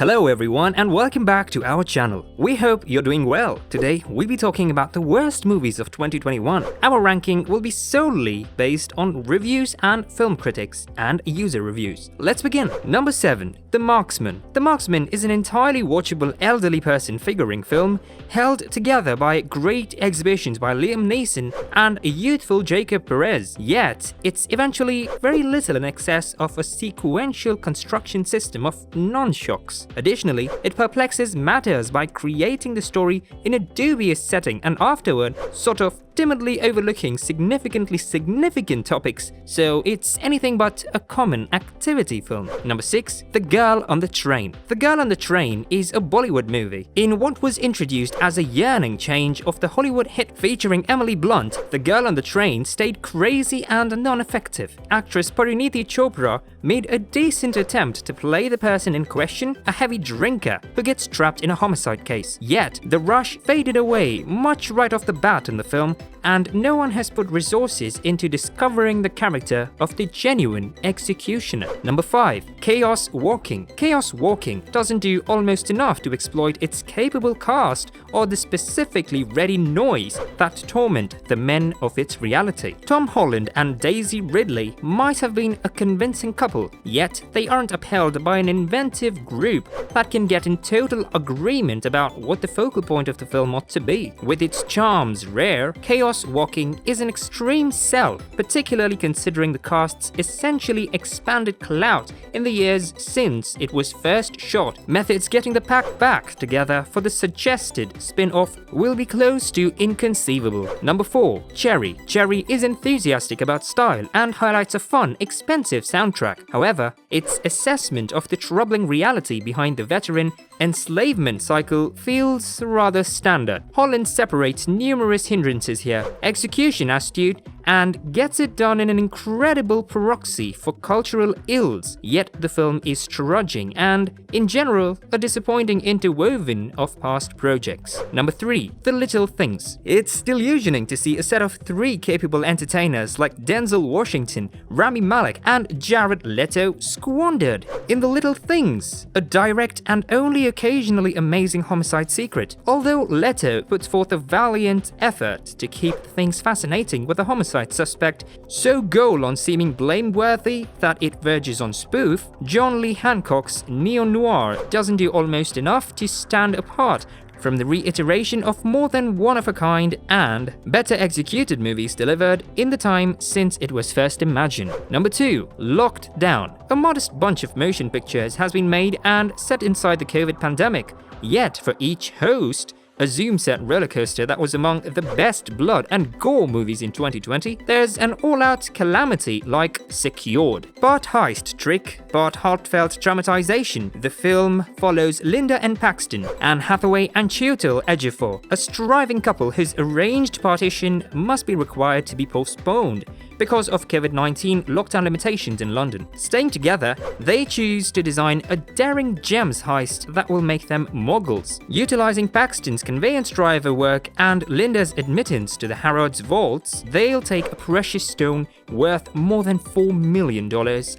Hello everyone and welcome back to our channel. We hope you're doing well. Today we'll be talking about the worst movies of 2021. Our ranking will be solely based on reviews and film critics and user reviews. Let's begin. Number 7. The Marksman. The Marksman is an entirely watchable elderly person figuring film held together by great exhibitions by Liam Neeson and youthful Jacob Perez. Yet, it's eventually very little in excess of a sequential construction system of non-shocks. Additionally, it perplexes matters by creating the story in a dubious setting and afterward sort of timidly overlooking significant topics, so it's anything but a common activity film. Number 6. The Girl on the Train. The Girl on the Train is a Bollywood movie. In what was introduced as a yearning change of the Hollywood hit featuring Emily Blunt, The Girl on the Train stayed crazy and non-effective. Actress Parineeti Chopra made a decent attempt to play the person in question, a heavy drinker who gets trapped in a homicide case. Yet, the rush faded away much right off the bat in the film, and no one has put resources into discovering the character of the genuine executioner. Number 5. Chaos Walking. Chaos Walking doesn't do almost enough to exploit its capable cast or the specifically ready noise that torment the men of its reality. Tom Holland and Daisy Ridley might have been a convincing couple, yet they aren't upheld by an inventive group that can get in total agreement about what the focal point of the film ought to be. With its charms rare, Chaos Walking is an extreme sell, particularly considering the cast's essentially expanded clout in the years since it was first shot. Methods getting the pack back together for the suggested spin-off will be close to inconceivable. Number 4. Cherry. Cherry is enthusiastic about style and highlights a fun, expensive soundtrack. However, its assessment of the troubling reality behind the veteran enslavement cycle feels rather standard. Holland separates numerous hindrances here, execution astute, and gets it done in an incredible proxy for cultural ills, yet the film is trudging and, in general, a disappointing interwoven of past projects. Number 3. The Little Things. It's delusioning to see a set of 3 capable entertainers like Denzel Washington, Rami Malek, and Jared Leto squandered in The Little Things, a direct and only occasionally amazing homicide secret. Although Leto puts forth a valiant effort to keep things fascinating with a homicide suspect so goal on seeming blameworthy that it verges on spoof, John Lee Hancock's neo-noir doesn't do almost enough to stand apart from the reiteration of more than one-of-a-kind and better executed movies delivered in the time since it was first imagined. Number 2. Locked Down. A modest bunch of motion pictures has been made and set inside the COVID pandemic, yet for each host, a Zoom-set rollercoaster that was among the best blood and gore movies in 2020, there's an all-out calamity like Secured. Part heist trick, part heartfelt dramatization, the film follows Linda and Paxton, Anne Hathaway and Chiwetel Ejiofor, a striving couple whose arranged partition must be required to be postponed because of COVID-19 lockdown limitations in London. Staying together, they choose to design a daring gems heist that will make them moguls. Utilizing Paxton's conveyance driver work and Linda's admittance to the Harrods vaults, they'll take a precious stone worth more than $4 million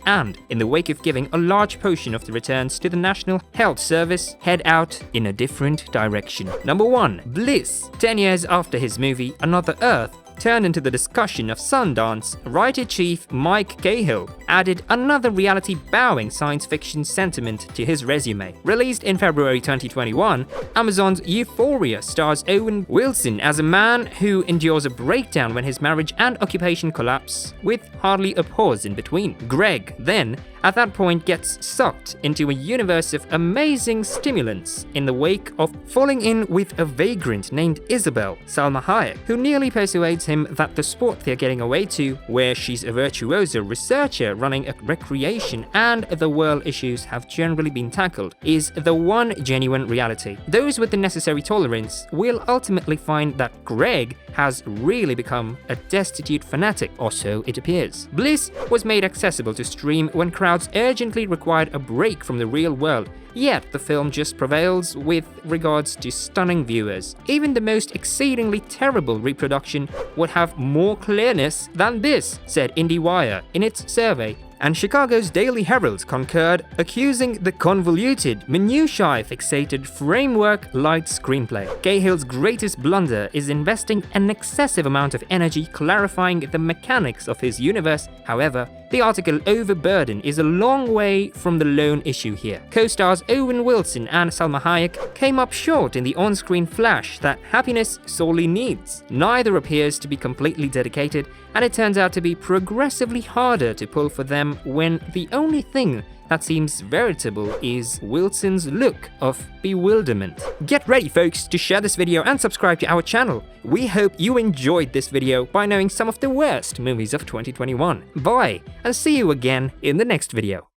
and, in the wake of giving a large portion of the returns to the National Health Service, head out in a different direction. Number 1. Bliss. 10 years after his movie Another Earth turned into the discussion of Sundance, writer-chief Mike Cahill added another reality-bowing science fiction sentiment to his resume. Released in February 2021, Amazon's Euphoria stars Owen Wilson as a man who endures a breakdown when his marriage and occupation collapse, with hardly a pause in between. Greg, then, at that point gets sucked into a universe of amazing stimulants in the wake of falling in with a vagrant named Isabel, Salma Hayek, who nearly persuades him that the sport they're getting away to, where she's a virtuoso researcher running a recreation and the world issues have generally been tackled, is the one genuine reality. Those with the necessary tolerance will ultimately find that Greg has really become a destitute fanatic, or so it appears. Bliss was made accessible to stream when crowds urgently required a break from the real world, yet the film just prevails with regards to stunning viewers. Even the most exceedingly terrible reproduction would have more clearness than this, said IndieWire in its survey, and Chicago's Daily Herald concurred, accusing the convoluted, minutiae-fixated, framework-light screenplay. Cahill's greatest blunder is investing an excessive amount of energy clarifying the mechanics of his universe. However, the article overburden is a long way from the lone issue here. Co-stars Owen Wilson and Salma Hayek came up short in the on-screen flash that happiness sorely needs. Neither appears to be completely dedicated, and it turns out to be progressively harder to pull for them when the only thing that seems veritable is Wilson's look of bewilderment. Get ready, folks, to share this video and subscribe to our channel. We hope you enjoyed this video by knowing some of the worst movies of 2021. Bye, and see you again in the next video.